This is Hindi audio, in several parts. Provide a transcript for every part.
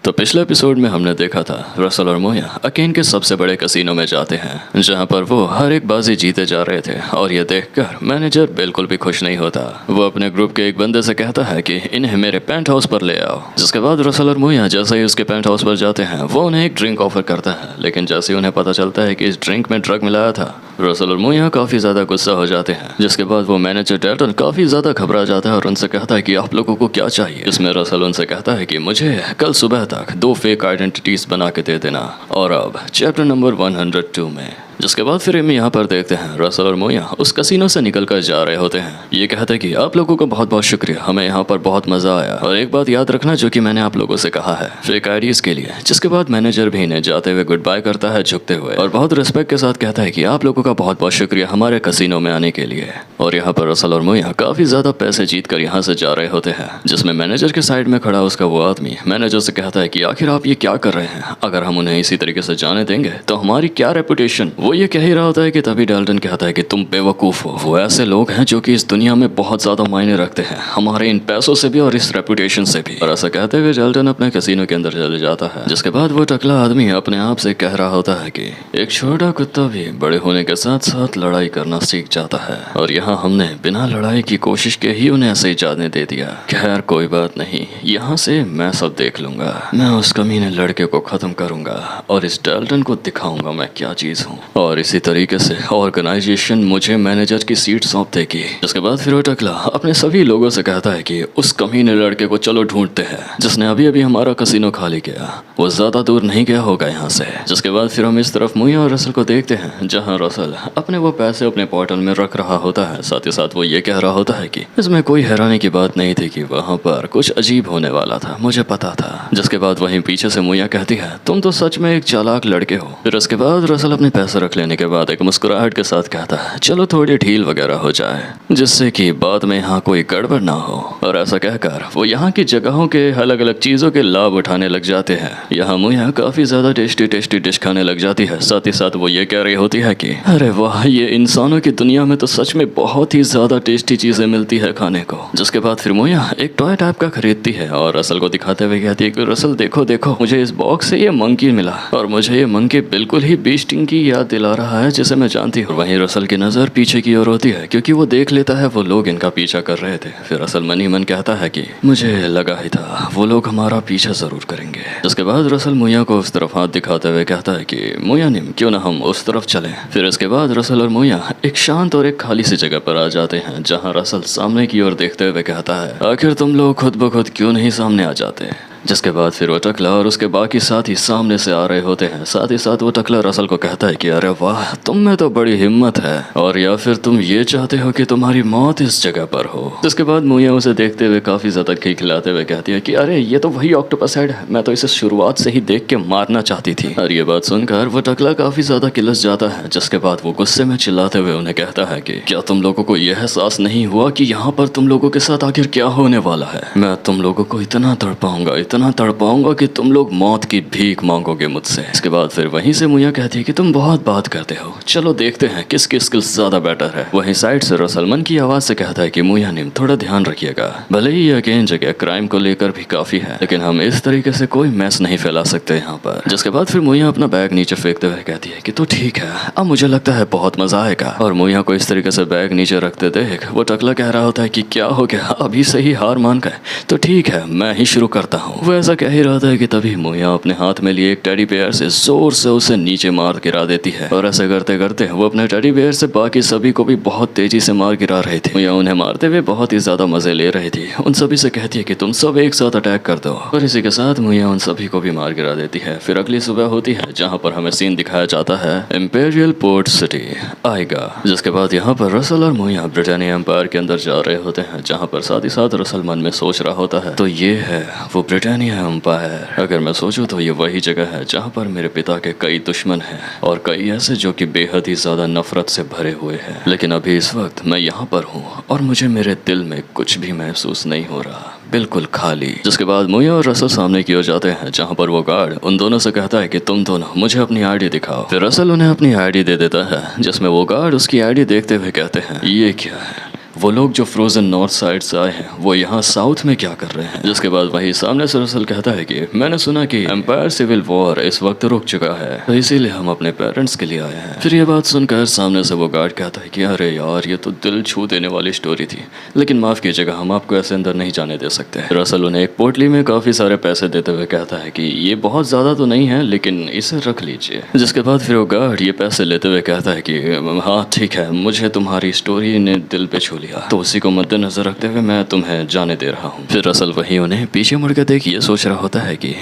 तो पिछले एपिसोड में हमने देखा था रसल और मोया अकेन के सबसे बड़े कसिनो में जाते हैं जहां पर वो हर एक बाजी जीते जा रहे थे और ये देखकर मैनेजर बिल्कुल भी खुश नहीं होता। वो अपने ग्रुप के एक बंदे से कहता है कि इन्हें मेरे पेंट हाउस पर ले आओ। जिसके बाद रसल और मोया जैसे ही उसके पेंट हाउस पर जाते हैं वो उन्हें एक ड्रिंक ऑफर करता है, लेकिन जैसे ही उन्हें पता चलता है कि इस ड्रिंक में ड्रग मिलाया था रसल और मोया काफी ज्यादा गुस्सा हो जाते हैं। जिसके बाद वो मैनेजर डेल्टन काफी ज्यादा घबरा जाता है और उनसे कहता है कि आप लोगों को क्या चाहिए। इसमें रसल उनसे कहता है कि मुझे कल सुबह तक 2 फेक आइडेंटिटीज बना के दे देना। और अब चैप्टर नंबर 102 में जिसके बाद फिर हम यहाँ पर देखते हैं रसल और मोया उस कसिनो से निकल कर जा रहे होते हैं। ये कहते हैं कि आप लोगों को बहुत बहुत शुक्रिया, हमें यहाँ पर बहुत मजा आया और एक बात याद रखना जो कि मैंने आप लोगों से कहा है फेक आईडीज के लिए। जिसके बाद मैनेजर भी इन्हें जाते हुए गुड बाय करता है झुकते हुए और बहुत रिस्पेक्ट के साथ कहता है कि आप लोगों का बहुत बहुत शुक्रिया हमारे कसिनो में आने के लिए। और यहाँ पर रसल और मोया काफी ज्यादा पैसे जीत कर यहाँ से जा रहे होते हैं। जिसमें मैनेजर के साइड में खड़ा उसका वो आदमी मैनेजर से कहता है कि आखिर आप ये क्या कर रहे हैं, अगर हम उन्हें इसी तरीके से जाने देंगे तो हमारी क्या रेपुटेशन। वो ये कह ही रहा होता है कि तभी डेल्टन कहता है कि तुम बेवकूफ हो, वो ऐसे लोग हैं जो कि इस दुनिया में बहुत ज्यादा मायने रखते हैं, हमारे इन पैसों से भी और इस रेपुटेशन से भी। और ऐसा कहते हुए डेल्टन अपने कैसीनो के अंदर चले जाता है। जिसके बाद वो टकला आदमी अपने आप से कह रहा होता है कि एक छोटा कुत्ता भी बड़े होने के साथ साथ लड़ाई करना सीख जाता है और यहाँ हमने बिना लड़ाई की कोशिश के ही उन्हें ऐसे ही जाने दे दिया। खैर कोई बात नहीं, यहाँ से मैं सब देख लूंगा, मैं उस कमीने लड़के को खत्म करूंगा और इस डेल्टन को दिखाऊंगा मैं क्या चीज हूँ। और इसी तरीके से ऑर्गेनाइजेशन मुझे मैनेजर की सीट सौंप देगी। उसके बाद फिर वो टकला अपने सभी लोगों से कहता है कि उस कमीने लड़के को चलो ढूंढते हैं जिसने अभी अभी हमारा कसिनो खाली किया, वो ज्यादा दूर नहीं गया होगा यहाँ से। जिसके बाद फिर हम इस तरफ मोया और रसल को देखते हैं जहाँ रसल अपने वो पैसे अपने पोर्टल में रख रहा होता है। साथ ही साथ वो ये कह रहा होता है कि इसमें कोई हैरानी की बात नहीं थी कि वहाँ पर कुछ अजीब होने वाला था, मुझे पता था। जिसके बाद वहीं पीछे से मोया कहती है तुम तो सच में एक चालाक लड़के हो। फिर उसके बाद रसल अपने पैसे रख लेने के बाद एक मुस्कुराहट के साथ कहता है चलो थोड़ी ढील वगैरह हो जाए जिससे कि बाद में यहाँ कोई गड़बड़ ना हो। और ऐसा कहकर वो यहाँ की जगहों के अलग अलग चीजों के लाभ उठाने लग जाते हैं। यहाँ मोया काफी ज्यादा टेस्टी टेस्टी डिश खाने लग जाती है। साथ ही साथ वो ये कह रही होती है कि अरे वाह, ये इंसानों की दुनिया में तो सच में बहुत ही ज्यादा टेस्टी चीजें मिलती है खाने को। जिसके बाद फिर मोया एक टॉय टाइप का खरीदती है और रसल को दिखाते हुए कहती है कि रसल देखो देखो, मुझे इस बॉक्स से ये मंकी मिला और मुझे ये मंकी बिल्कुल ही बीस्टिंग की याद दिला रहा है जिसे मैं जानती हूँ। वहीं रसल की नजर पीछे की ओर होती है क्योंकि वो देख लेता है वो लोग इनका पीछा कर रहे थे। फिर रसल मन ही मन कहता है कि मुझे लगा ही था वो लोग हमारा पीछा जरूर करेंगे। इसके बाद रसल मोया को उस तरफ हाथ दिखाते हुए कहता है कि मोया निम क्यों ना हम उस तरफ चलें। फिर इसके बाद रसल और मोया एक शांत और एक खाली सी जगह पर आ जाते हैं जहाँ रसल सामने की ओर देखते हुए कहता है आखिर तुम लोग खुद ब खुद क्यों नहीं सामने आ जाते। जिसके बाद फिर वो टकला और उसके बाकी साथी सामने से आ रहे होते हैं। साथ ही साथ वो टकला रसल को कहता है कि अरे वाह, तुम में तो बड़ी हिम्मत है, और या फिर तुम ये चाहते हो कि तुम्हारी मौत इस जगह पर हो। जिसके बाद मोया उसे देखते हुए काफी ज्यादा खिलखिलाते हुए कहती है कि अरे ये तो वही ऑक्टोपस हेड है, मैं तो इसे शुरुआत से ही देख के मारना चाहती थी। और ये बात सुनकर वो टकला काफी ज्यादा किलस जाता है। जिसके बाद वो गुस्से में चिल्लाते हुए उन्हें कहता है कि क्या तुम लोगों को यह एहसास नहीं हुआ कि यहाँ पर तुम लोगों के साथ आखिर क्या होने वाला है। मैं तुम लोगों को इतना तड़पाऊंगा कि तुम लोग मौत की भीख मांगोगे मुझसे। इसके बाद फिर वहीं से मोया कहती है कि तुम बहुत बात करते हो, चलो देखते हैं किसकी स्किल्स ज्यादा बेटर है। वहीं साइड से रसल मन की आवाज से कहता है कि मोया निम थोड़ा ध्यान रखिएगा, भले ही ये अकेन जगह क्राइम को लेकर भी काफी है, लेकिन हम इस तरीके से कोई मैस नहीं फैला सकते यहाँ पर। जिसके बाद फिर मोया अपना बैग नीचे फेंकते हुए कहती है कि तो ठीक है, अब मुझे लगता है बहुत मजा आएगा। और मोया को इस तरीके से बैग नीचे रखते देख वो टकला कह रहा होता है कि क्या हो गया, अभी से ही हार मान गए, तो ठीक है मैं ही शुरू करता हूँ। वो ऐसा कह ही रहा था कि तभी मोया अपने हाथ में लिए एक टेडी बेयर से जोर से उसे नीचे मार गिरा देती है। और ऐसे करते करते वो अपने टेडी बेयर से बाकी सभी को भी बहुत तेजी से मार गिरा रहे थे। मोया उन्हें मारते हुए बहुत ही ज्यादा मजे ले रही थी। उन सभी से कहती है कि तुम सब एक साथ अटैक कर दो, और इसी के साथ मोया उन सभी को भी मार गिरा देती है। फिर अगली सुबह होती है जहाँ पर हमें सीन दिखाया जाता है इंपीरियल पोर्ट सिटी आएगा। जिसके बाद यहाँ पर रसल और मोया ब्रिटानिया एम्पायर के अंदर जा रहे होते हैं, जहाँ पर साथ ही साथ रसल मन में सोच रहा होता है तो ये है वो ब्रिटानिया एम्पायर। अगर मैं सोचूं तो ये वही जगह है जहाँ पर मेरे पिता के कई दुश्मन हैं और कई ऐसे जो कि बेहद ही ज्यादा नफरत से भरे हुए हैं। लेकिन अभी इस वक्त मैं यहाँ पर हूँ और मुझे मेरे दिल में कुछ भी महसूस नहीं हो रहा, बिल्कुल खाली। जिसके बाद मोया और रसल सामने की ओर जाते हैं जहाँ पर वो गार्ड उन दोनों से कहता है कि तुम दोनों मुझे अपनी आईडी दिखाओ। फिर रसल उन्हें अपनी आईडी दे देता है, जिसमें वो गार्ड उसकी आईडी देखते हुए कहते हैं ये क्या है। वो लोग जो फ्रोजन नॉर्थ साइड से आए हैं वो यहाँ साउथ में क्या कर रहे हैं। जिसके बाद वही सामने से रसल कहता है कि मैंने सुना कि एम्पायर सिविल वॉर इस वक्त रुक चुका है, तो इसीलिए हम अपने पेरेंट्स के लिए आए हैं। फिर ये बात सुनकर सामने से वो गार्ड कहता है कि अरे यार ये तो दिल छू देने वाली स्टोरी थी, लेकिन माफ कीजिएगा हम आपको ऐसे अंदर नहीं जाने दे सकते। रसल उन्हें एक पोटली में काफी सारे पैसे देते हुए कहता है कि ये बहुत ज्यादा तो नहीं है लेकिन इसे रख लीजिए। जिसके बाद फिर वो गार्ड ये पैसे लेते हुए कहता है कि हाँ ठीक है, मुझे तुम्हारी स्टोरी ने दिल पे छू लिया, तो उसी को मद्देनजर रखते हुए मैं तुम्हें जाने दे रहा हूँ। फिर रसल वही उन्हें पीछे मुड़ के देख ये सोच रहा होता है कि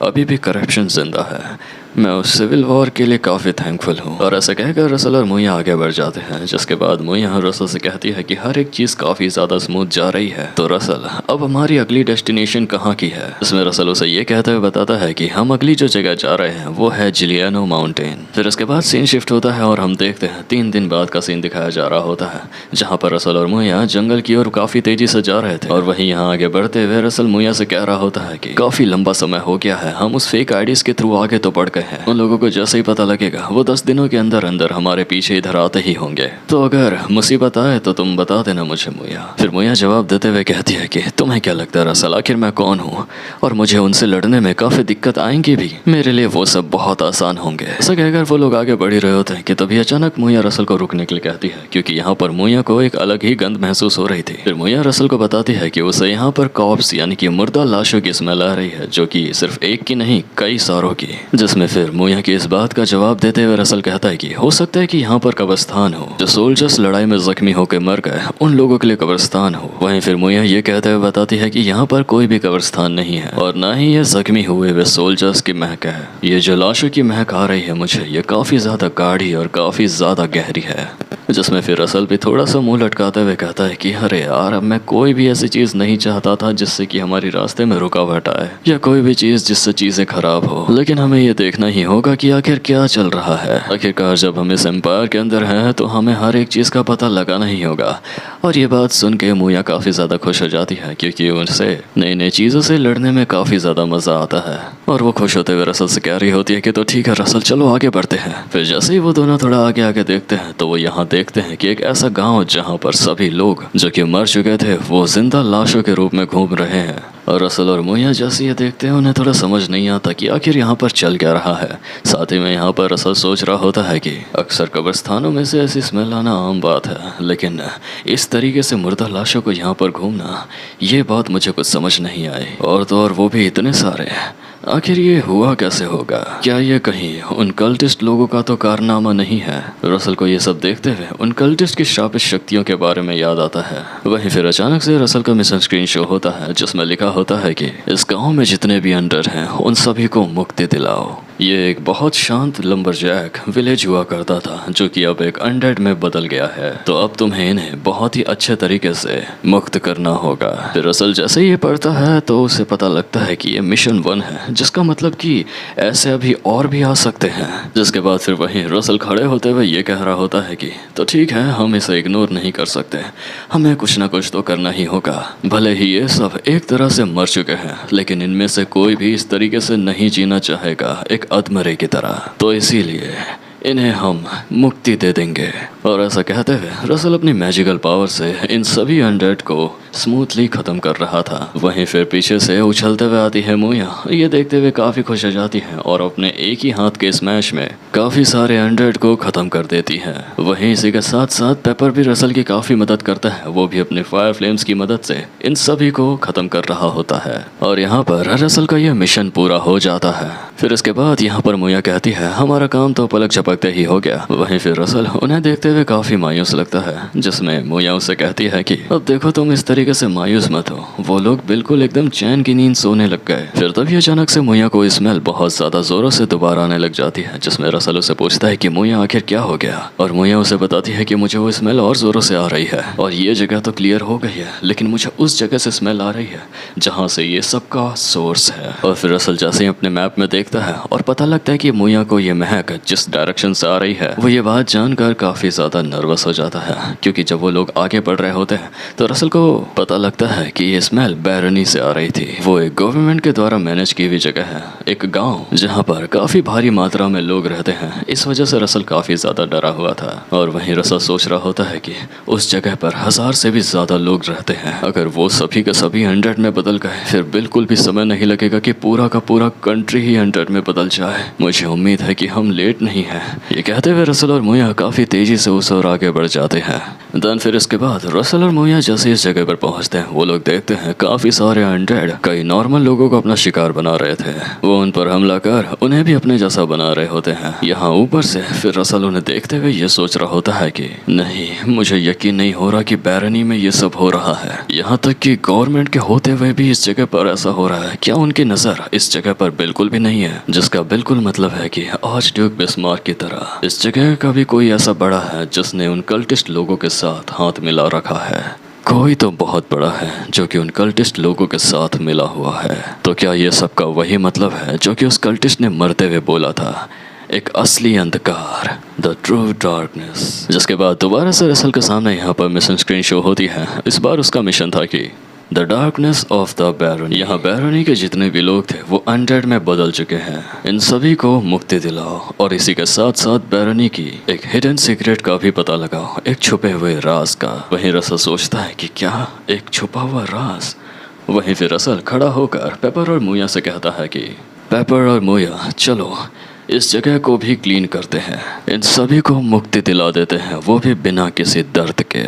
अभी भी करप्शन जिंदा है, मैं उस सिविल वॉर के लिए काफ़ी थैंकफुल हूँ। और ऐसा कहकर रसल और मुइया आगे बढ़ जाते हैं। जिसके बाद मुइया रसल से कहती है कि हर एक चीज़ काफ़ी ज़्यादा स्मूथ जा रही है, तो रसल अब हमारी अगली डेस्टिनेशन कहाँ की है। इसमें रसल उसे ये कहते हुए बताता है कि हम अगली जो जगह जा रहे हैं वो है जिलियानो माउंटेन। फिर इसके बाद सीन शिफ्ट होता है और हम देखते हैं 3 दिन बाद का सीन दिखाया जा रहा होता है, जहाँ पर रसल और मुइया जंगल की ओर काफ़ी तेजी से जा रहे थे। और वहीं यहाँ आगे बढ़ते हुए रसल मुइया से कह रहा होता है कि काफ़ी लंबा समय हो गया है, हम उस फेक आईडीज के थ्रू आगे तो बढ़ गए हैं, उन लोगों को जैसे ही पता लगेगा वो 10 दिनों के अंदर अंदर हमारे पीछे इधर आते ही होंगे, तो अगर मुसीबत आए तो तुम बता देना मुझे मुइया। फिर मुइया जवाब देते हुए कहती है कि तुम्हें क्या लगता है रसल, आखिर मैं कौन हूँ और मुझे उनसे लड़ने में काफी दिक्कत आएंगी भी, मेरे लिए वो सब बहुत आसान होंगे। ऐसा कहकर वो लोग आगे बढ़ ही रहे होते हैं कि तभी अचानक मुइया रसल को रुकने के लिए कहती है, क्योंकि यहाँ पर मुइया को एक अलग ही गंध महसूस हो रही थी। फिर मुइया रसल को बताती है कि उसे यहाँ पर कॉप्स यानी कि मुर्दा लाशों की स्मेल आ रही है, जो कि सिर्फ एक की नहीं कई सारों की। जिसमें फिर मुइया की इस बात का जवाब देते हुए रसल कहता है कि हो सकता है कि यहाँ पर कब्रिस्तान हो, जो सोल्जर्स लड़ाई में जख्मी होकर मर गए उन लोगों के लिए कब्रिस्तान हो। वहीं फिर मुइया ये कहते हुए बताती है कि यहाँ पर कोई भी कब्रिस्तान नहीं है और ना ही ये जख्मी हुए वे सोल्जर्स की महक है। ये जो लाशों की महक आ रही है मुझे, ये काफी ज्यादा गाढ़ी और काफी ज्यादा गहरी है। जिसमें फिर रसल भी थोड़ा सा मुंह लटकाते हुए कहता है कि अरे यार, अब मैं कोई भी ऐसी चीज नहीं चाहता था जिससे कि हमारी रास्ते में रुकावट आए या कोई भी चीज जिससे चीजें खराब हो, लेकिन हमें ये देखना ही होगा कि आखिर क्या चल रहा है। आखिरकार जब हम इस एम्पायर के अंदर हैं तो हमें हर एक चीज का पता लगाना ही होगा। और ये बात सुन के मुइया काफी ज्यादा खुश हो जाती है, क्योंकि उनसे नई नई चीजों से लड़ने में काफी ज्यादा मजा आता है। और वो खुश होते हुए रसल से कह रही होती है कि तो ठीक है रसल, चलो आगे बढ़ते हैं। फिर जैसे ही वो दोनों थोड़ा आगे आगे देखते हैं तो वो यहाँ देखते हैं कि एक ऐसा गांव जहाँ पर सभी लोग जो कि मर चुके थे वो जिंदा लाशों के रूप में घूम रहे हैं। और रसल और मुइया जैसे ये देखते हैं उन्हें थोड़ा समझ नहीं आता कि आखिर यहाँ पर चल क्या रहा है। साथ ही में यहाँ पर रसल सोच रहा होता है कि अक्सर कब्रिस्तानों में से ऐसी स्मेल आना आम बात है, लेकिन इस तरीके से मुर्दा लाशों को यहाँ पर घूमना, ये बात मुझे कुछ समझ नहीं आई। और तो और वो भी इतने सारे, आखिर ये हुआ कैसे होगा? क्या ये कहीं उन कल्टिस्ट लोगों का तो कारनामा नहीं है? रसल को ये सब देखते हुए उन कल्टिस्ट की श्रापित शक्तियों के बारे में याद आता है। वहीं फिर अचानक से रसल का मिशन स्क्रीन शो होता है, जिसमें लिखा होता है कि इस गांव में जितने भी अंडर हैं उन सभी को मुक्ति दिलाओ। ये एक बहुत शांत लंबरजैक विलेज हुआ करता था, जो कि अब एक अनडेड में बदल गया है, तो अब तुम्हें इन्हें बहुत ही अच्छे तरीके से मुक्त करना होगा। फिर रसल जैसे ये पढ़ता है तो उसे पता लगता है कि ये मिशन 1 है, जिसका मतलब कि ऐसे अभी और भी आ सकते हैं। जिसके बाद फिर वहीं रसल खड़े होते हुए ये कह रहा होता है कि तो ठीक है, हम इसे इग्नोर नहीं कर सकते, हमें कुछ ना कुछ तो करना ही होगा। भले ही ये सब एक तरह से मर चुके हैं, लेकिन इनमें से कोई भी इस तरीके से नहीं जीना चाहेगा एक अधमरे की तरह, तो इसीलिए इन्हें हम मुक्ति दे देंगे। और ऐसा कहते हुए रसल अपनी मैजिकल पावर से इन सभी अनडेड को स्मूथली खत्म कर रहा था। वहीं फिर पीछे से उछलते हुए आती है मुइया, ये देखते हुए काफी खुश हो जाती है और अपने एक ही हाथ के स्मैश में काफी सारे अनडेड को खत्म कर देती है। वहीं इसी के साथ साथ पेपर भी रसल की काफी मदद करता है, वो भी अपने फायर फ्लेम्स की मदद से इन सभी को खत्म कर रहा होता है। और यहाँ पर रसल का यह मिशन पूरा हो जाता है। फिर इसके बाद यहाँ पर मुइया कहती है हमारा काम तो पलक झपकते ही हो गया। वहीं फिर रसल उन्हें देखते हुए काफी मायूस लगता है, जिसमें मुइया उससे कहती है कि अब देखो तुम इस तरीके से मायूस मत हो। वो लोग बिल्कुल एकदम चैन की नींद सोने लग गए। फिर तभी अचानक से मुइया को स्मेल बहुत ज्यादा जोरों से दोबारा आने लग जाती है, जिसमें रसल उसे पूछता है कि मुइया आखिर क्या हो गया। और मुइया उसे बताती है कि मुझे वो स्मेल और जोरों से आ रही है और ये जगह तो क्लियर हो गई है, लेकिन मुझे उस जगह से स्मेल आ रही है जहाँ से ये सबका सोर्स है। और फिर रसल जैसे ही अपने मैप में देखता है और पता लगता है कि मुइया को ये महक जिस डायरेक्शन से आ रही है, वो ये बात जानकर काफी ज़्यादा नर्वस हो जाता है, क्योंकि जब वो लोग आगे बढ़ रहे होते हैं तो रसल को पता लगता है कि ये स्मेल बैरनी से आ रही थी। वो एक गवर्नमेंट के द्वारा मैनेज की हुई जगह है, एक गांव जहां पर काफ़ी भारी मात्रा में लोग रहते हैं। इस वजह से रसल काफ़ी ज़्यादा डरा हुआ था। और वहीं रसल सोच रहा होता है कि उस जगह पर 1000 से भी ज़्यादा लोग रहते हैं। अगर वो सभी के सभी 100 में बदल गए फिर बिल्कुल भी समय नहीं लगेगा कि पूरा का पूरा कंट्री ही 100 में बदल जाए। मुझे उम्मीद है कि हम लेट नहीं हैं। ये कहते हुए रसल और मोया काफ़ी तेज़ी से उस ओर आगे बढ़ जाते हैं। देन फिर इसके बाद रसल और मोया जैसे इस जगह पर पहुंचते हैं वो लोग देखते हैं काफ़ी सारे 100 कई नॉर्मल लोगों को अपना शिकार बना रहे थे। वो उन पर हमला कर उन्हें भी अपने जैसा बना रहे होते हैं। यहाँ ऊपर से फिर रसल उन्हें देखते हुए ये सोच रहा होता है कि नहीं, मुझे यकीन नहीं हो रहा कि बैरनी में ये सब हो रहा है। यहाँ तक कि गवर्नमेंट के होते हुए भी इस जगह पर ऐसा हो रहा है। क्या उनकी नज़र इस जगह पर बिल्कुल भी नहीं है? जिसका बिल्कुल मतलब है कि आज ड्यूक बिस्मार्क की तरह इस जगह का भी कोई ऐसा बड़ा है जिसने उन कल्टिस्ट लोगों के साथ हाथ मिला रखा है। कोई तो बहुत बड़ा है जो कि उन कल्टिस्ट लोगों के साथ मिला हुआ है। तो क्या ये सब का वही मतलब है जो कि उस कल्टिस्ट ने मरते हुए बोला था, एक असली अंधकार, द ट्रू डार्कनेस। जिसके बाद दोबारा से रसल के सामने यहाँ पर मिशन स्क्रीन शो होती है। इस बार उसका मिशन था कि द डार्कनेस ऑफ द बैरनी। यहाँ बैरनी के जितने भी लोग थे वो 100 में बदल चुके हैं। इन सभी को मुक्ति दिलाओ और इसी के साथ साथ बैरनी की एक हिडन सीक्रेट का भी पता लगाओ, एक छुपे हुए राज का। वहीं रसल सोचता है कि क्या एक छुपा हुआ राज? वहीं फिर रसल खड़ा होकर पेपर और मोया से कहता है कि पेपर और मोया, चलो इस जगह को भी क्लीन करते हैं, इन सभी को मुक्ति दिला देते हैं, वो भी बिना किसी दर्द के।